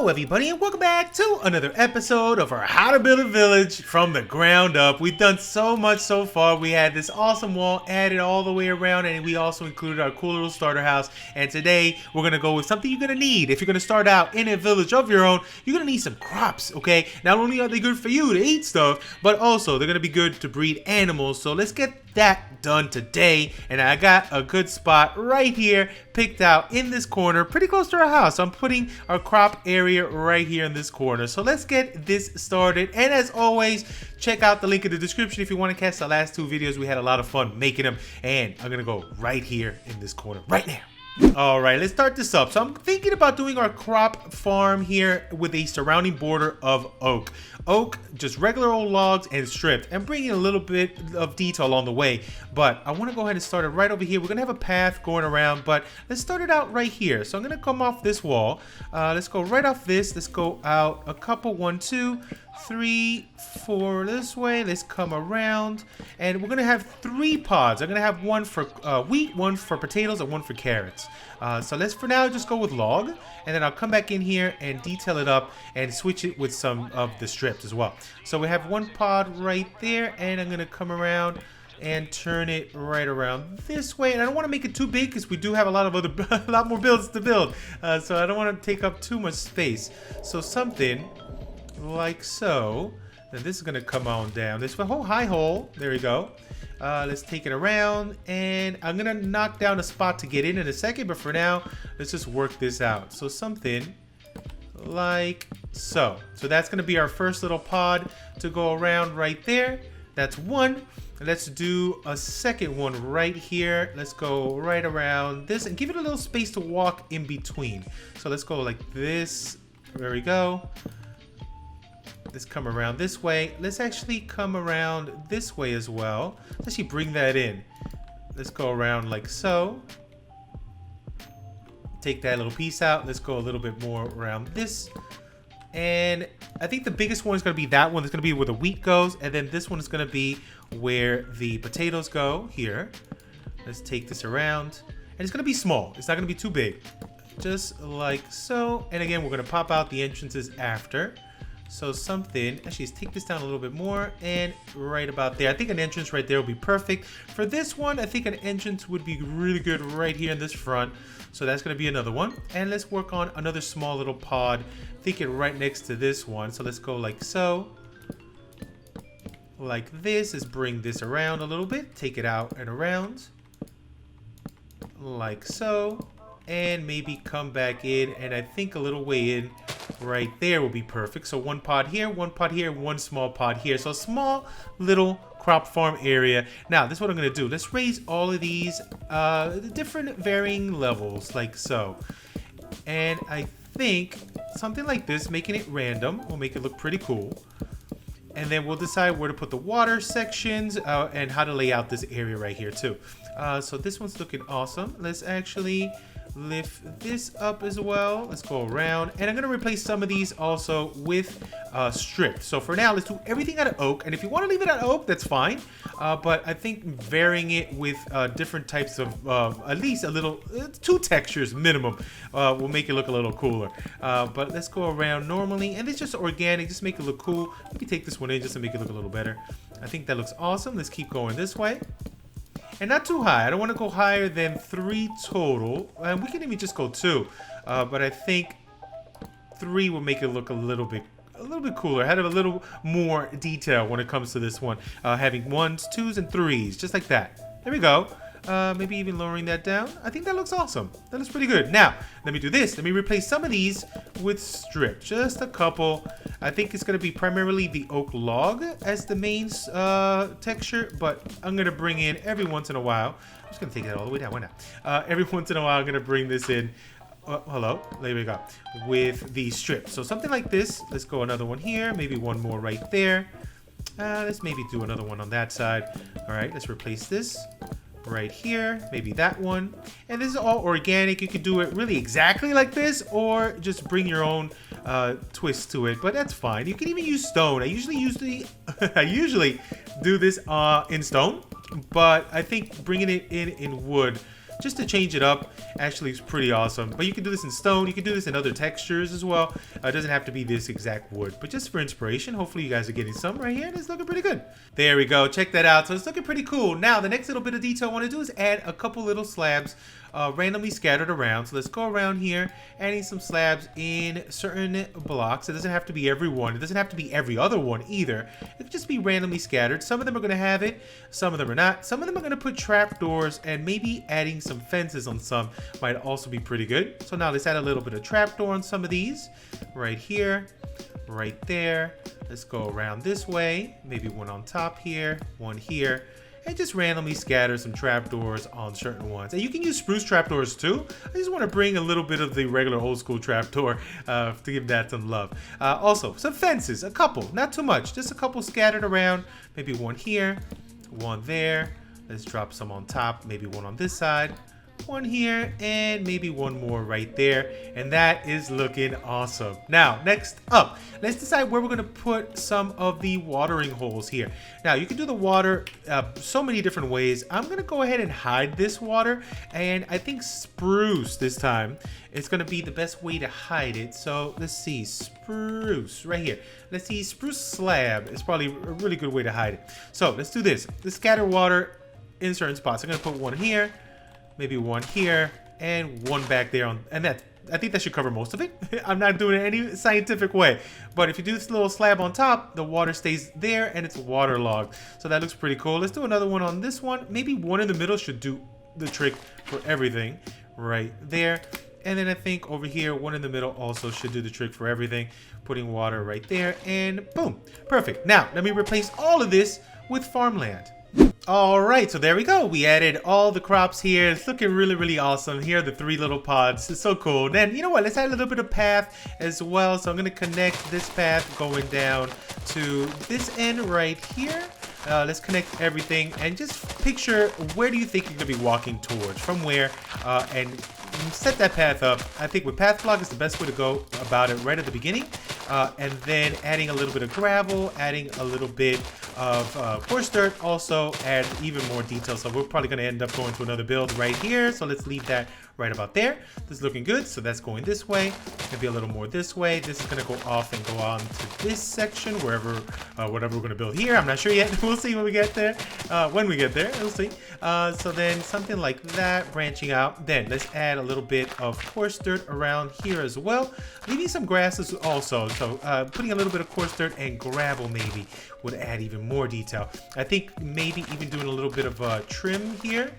Hello everybody and welcome back to another episode of our How to Build a Village from the ground up. We've done so much so far. We had this awesome wall added all the way around, and we also included our cool little starter house. And today we're going to go with something you're going to need. If you're going to start out in a village of your own, you're going to need some crops, okay? Not only are they good for you to eat stuff, but also they're going to be good to breed animals. So let's get that done today, and I got a good spot right here picked out in this corner pretty close to our house. So I'm putting our crop area right here in this corner. So let's get this started, and as always, check out the link in the description if you want to catch the last two videos. We had a lot of fun making them, and I'm gonna go right here in this corner right now. Alright, let's start this up. So I'm thinking about doing our crop farm here with a surrounding border of oak. Oak, just regular old logs and stripped, and bringing a little bit of detail along the way. But I want to go ahead and start it right over here. We're going to have a path going around, but let's start it out right here. So I'm going to come off this wall. Let's go right off this. Let's go out a couple, 1, 2, 3, 4 this way. Let's come around, and we're gonna have 3 pods. I'm gonna have one for wheat, one for potatoes, and one for carrots. So let's for now just go with log, and then I'll come back in here and detail it up and switch it with some of the strips as well. So we have one pod right there, and I'm gonna come around and turn it right around this way. And I don't want to make it too big because we do have a lot more builds to build. So I don't want to take up too much space. So something like so. Then this is gonna come on down this whole high hole. There we go. Let's take it around, and I'm gonna knock down a spot to get in a second, but for now let's just work this out. So something like so. So that's gonna be our first little pod to go around right there. That's one. Let's do a second one right here. Let's go right around this and give it a little space to walk in between. So let's go like this. There we go. Let's come around this way. Let's actually come around this way as well. Let's actually bring that in. Let's go around like so. Take that little piece out. Let's go a little bit more around this. And I think the biggest one is going to be that one. It's going to be where the wheat goes. And then this one is going to be where the potatoes go here. Let's take this around. And it's going to be small. It's not going to be too big. Just like so. And again, we're going to pop out the entrances after. So something, actually let's take this down a little bit more, and right about there. I think an entrance right there will be perfect. For this one, I think an entrance would be really good right here in this front. So that's gonna be another one. And let's work on another small little pod, thinking right next to this one. So let's go like so. Like this, let's bring this around a little bit, take it out and around. Like so. And maybe come back in, and I think a little way in right there will be perfect. So one pod here, one small pod here. So a small little crop farm area. Now this is what I'm gonna do. Let's raise all of these different varying levels like so. And I think something like this, making it random, will make it look pretty cool. And then we'll decide where to put the water sections and how to lay out this area right here too. So this one's looking awesome. Let's actually lift this up as well. Let's go around, and I'm gonna replace some of these also with stripped. So for now, let's do everything out of oak, and if you want to leave it out of oak, that's fine, but I think varying it with different types of at least a little 2 textures minimum will make it look a little cooler. But let's go around normally, and it's just organic, just make it look cool. Let me take this one in just to make it look a little better. I think that looks awesome. Let's keep going this way. And not too high. I don't want to go higher than 3 total. And we can even just go 2. But I think 3 will make it look a little bit cooler. Have a little more detail when it comes to this one. Having 1s, 2s, and 3s, just like that. There we go. Maybe even lowering that down. I think that looks awesome. That looks pretty good. Now, let me do this. Let me replace some of these with strip. Just a couple. I think it's going to be primarily the oak log as the main texture, but I'm going to bring in every once in a while. I'm just going to take that all the way down. Why not? Every once in a while, I'm going to bring this in. Hello. There we go. With the strip. So something like this. Let's go another one here. Maybe one more right there. Let's maybe do another one on that side. All right. Let's replace this right here, maybe that one. And this is all organic. You can do it really exactly like this, or just bring your own twist to it, but that's fine. You can even use stone. I usually do this in stone, but I think bringing it in wood just to change it up. Actually, it's pretty awesome. But you can do this in stone. You can do this in other textures as well. It doesn't have to be this exact wood, but just for inspiration. Hopefully you guys are getting some right here, and it's looking pretty good. There we go. Check that out. So it's looking pretty cool. Now, the next little bit of detail I want to do is add a couple little slabs randomly scattered around. So let's go around here, adding some slabs in certain blocks. It doesn't have to be every one. It doesn't have to be every other one either. It could just be randomly scattered. Some of them are going to have it. Some of them are not. Some of them are going to put trapdoors, and maybe adding some fences on some might also be pretty good. So now let's add a little bit of trapdoor on some of these. Right here, right there. Let's go around this way. Maybe one on top here, one here. And just randomly scatter some trapdoors on certain ones. And you can use spruce trapdoors too. I just want to bring a little bit of the regular old school trapdoor to give that some love. Also, some fences, a couple, not too much. Just a couple scattered around. Maybe one here, one there. Let's drop some on top, maybe one on this side. One here, and maybe one more right there, and that is looking awesome. Now, next up, let's decide where we're going to put some of the watering holes here. Now, you can do the water so many different ways. I'm going to go ahead and hide this water, and I think spruce this time is going to be the best way to hide it. So let's see, spruce right here. Let's see, spruce slab is probably a really good way to hide it. So let's do this. Let's scatter water in certain spots. I'm going to put one here, maybe one here, and one back there on, and that, I think that should cover most of it. I'm not doing it any scientific way, but if you do this little slab on top, the water stays there and it's waterlogged. So that looks pretty cool. Let's do another one on this one. Maybe one in the middle should do the trick for everything right there. And then I think over here, one in the middle also should do the trick for everything. Putting water right there, and boom, perfect. Now, let me replace all of this with farmland. All right, so there we go. We added all the crops here. It's looking really, really awesome. Here are the 3 little pods. It's so cool. Then, you know what? Let's add a little bit of path as well. So I'm going to connect this path going down to this end right here. Let's connect everything and just picture where do you think you're going to be walking towards, from where, and set that path up. I think with path block is the best way to go about it right at the beginning. And then adding a little bit of gravel, adding a little bit of coarse dirt, also add even more detail. So we're probably going to end up going to another build right here. So let's leave that right about there. This is looking good. So that's going this way. Maybe a little more this way. This is going to go off and go on to this section, wherever, whatever we're going to build here. I'm not sure yet. We'll see when we get there. When we get there, we'll see. So then something like that, branching out. Then let's add a little bit of coarse dirt around here as well. Leaving some grasses also. So putting a little bit of coarse dirt and gravel maybe would add even more detail. I think maybe even doing a little bit of trim here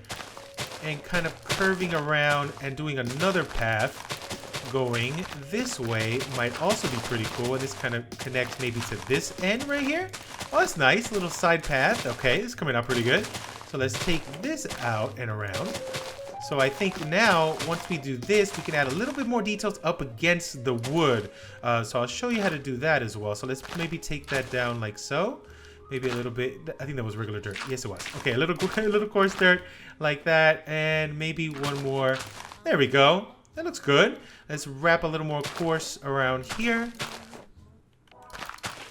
and kind of curving around and doing another path going this way might also be pretty cool. And this kind of connects maybe to this end right here. Oh, that's nice. Little side path. Okay, it's coming out pretty good. So let's take this out and around. So I think now, once we do this, we can add a little bit more details up against the wood. So I'll show you how to do that as well. So let's maybe take that down like so. Maybe a little bit, I think that was regular dirt. Yes, it was. Okay, a little coarse dirt like that. And maybe one more. There we go. That looks good. Let's wrap a little more coarse around here.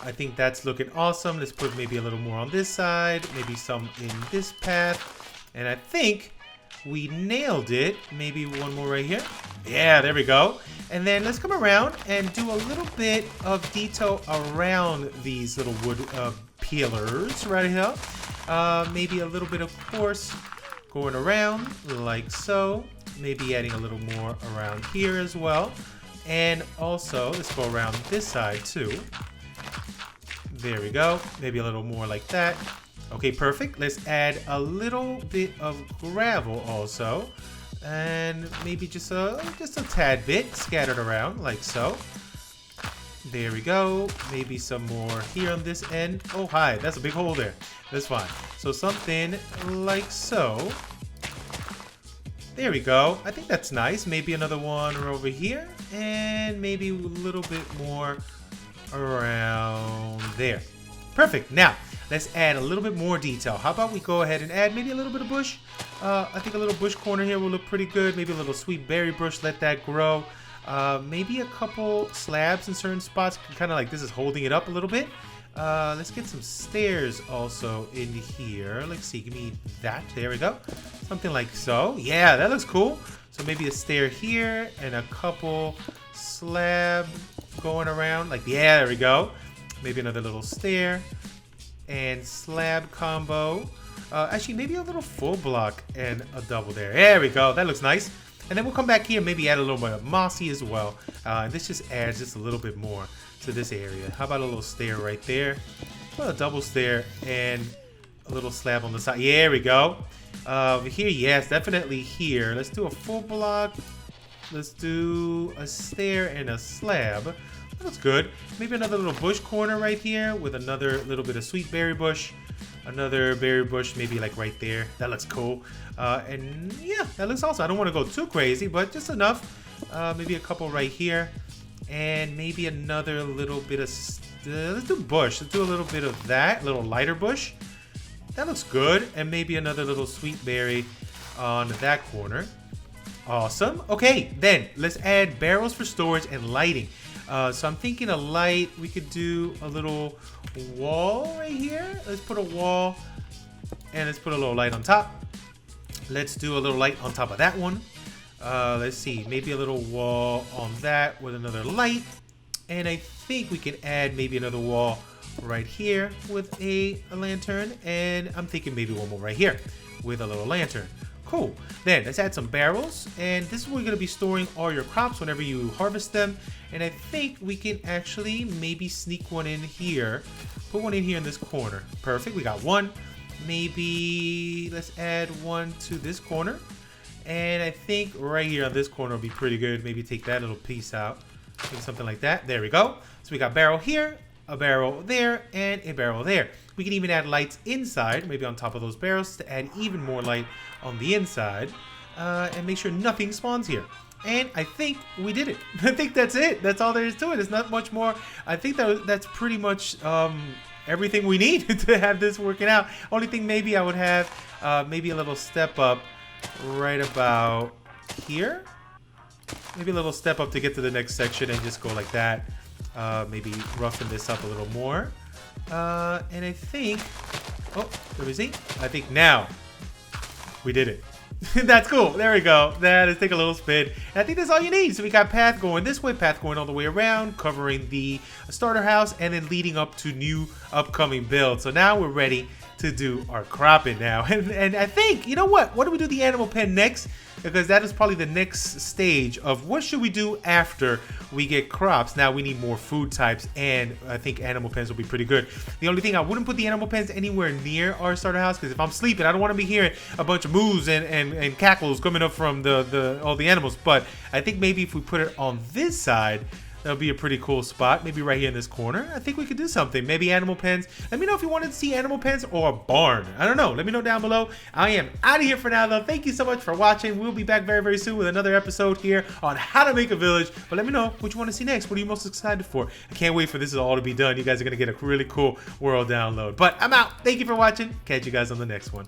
I think that's looking awesome. Let's put maybe a little more on this side. Maybe some in this path. And I think we nailed it. Maybe one more right here. Yeah, there we go. And then let's come around and do a little bit of detail around these little wood peelers right here. Maybe a little bit of coarse going around like so. Maybe adding a little more around here as well. And also, let's go around this side too. There we go. Maybe a little more like that. Okay, perfect. Let's add a little bit of gravel also. And maybe just a tad bit scattered around like so. There we go. Maybe some more here on this end. Oh, hi. That's a big hole there. That's fine. So something like so. There we go. I think that's nice. Maybe another one over here. And maybe a little bit more around there. Perfect. Now, let's add a little bit more detail. How about we go ahead and add maybe a little bit of bush? I think a little bush corner here will look pretty good. Maybe a little sweet berry bush. Let that grow. Maybe a couple slabs in certain spots. Kind of like this is holding it up a little bit. Let's get some stairs also in here. Let's see, give me that. There we go. Something like so. Yeah, that looks cool. So maybe a stair here and a couple slab going around. Like, yeah, there we go. Maybe another little stair and slab combo. Actually, maybe a little full block and a double there. There we go. That looks nice. And then we'll come back here and maybe add a little bit of mossy as well. This just adds just a little bit more to this area. How about a little stair right there? Well, a double stair and a little slab on the side. Yeah, there we go. Here, yes, definitely here. Let's do a full block. Let's do a stair and a slab. That looks good. Maybe another little bush corner right here with another little bit of sweet berry bush. Another berry bush maybe like right there. That looks cool. And yeah, that looks awesome. I don't want to go too crazy, but just enough. Maybe a couple right here. And maybe another little bit of... let's do bush. Let's do a little bit of that. A little lighter bush. That looks good. And maybe another little sweet berry on that corner. Awesome. Okay, then let's add barrels for storage and lighting. So I'm thinking a light. We could do a little wall right here. Let's put a wall and let's put a little light on top. Let's do a little light on top of that one. Let's see, maybe a little wall on that with another light. And I think we can add maybe another wall right here with a lantern. And I'm thinking maybe one more right here with a little lantern. Cool. Then let's add some barrels, and this is where you're going to be storing all your crops whenever you harvest them. And I think we can actually maybe sneak one in here. Put one in here in this corner. Perfect. We got one. Maybe let's add one to this corner. And I think right here on this corner will be pretty good. Maybe take that little piece out. Maybe something like that. There we go. So we got barrel here, a barrel there, and a barrel there. We can even add lights inside, maybe on top of those barrels to add even more light on the inside. And make sure nothing spawns here. And I think we did it. I think that's it. That's all there is to it. It's not much more. I think that's pretty much everything we need to have this working out. Only thing maybe I would have maybe a little step up right about here. Maybe a little step up to get to the next section and just go like that. Maybe roughen this up a little more. And I think, oh, let me see. I think now we did it. That's cool. There we go. Let's take a little spin. And I think that's all you need. So we got path going this way, path going all the way around, covering the starter house, and then leading up to new upcoming builds. So now we're ready to do our cropping now. And I think, you know what? What do we do the animal pen next? Because that is probably the next stage of what should we do after we get crops. Now we need more food types, and I think animal pens will be pretty good. The only thing, I wouldn't put the animal pens anywhere near our starter house, because if I'm sleeping, I don't want to be hearing a bunch of moos and cackles coming up from all the animals. But I think maybe if we put it on this side, that'll be a pretty cool spot. Maybe right here in this corner. I think we could do something. Maybe animal pens. Let me know if you wanted to see animal pens or a barn. I don't know. Let me know down below. I am out of here for now, though. Thank you so much for watching. We'll be back very, very soon with another episode here on how to make a village. But let me know what you want to see next. What are you most excited for? I can't wait for this all to be done. You guys are going to get a really cool world download. But I'm out. Thank you for watching. Catch you guys on the next one.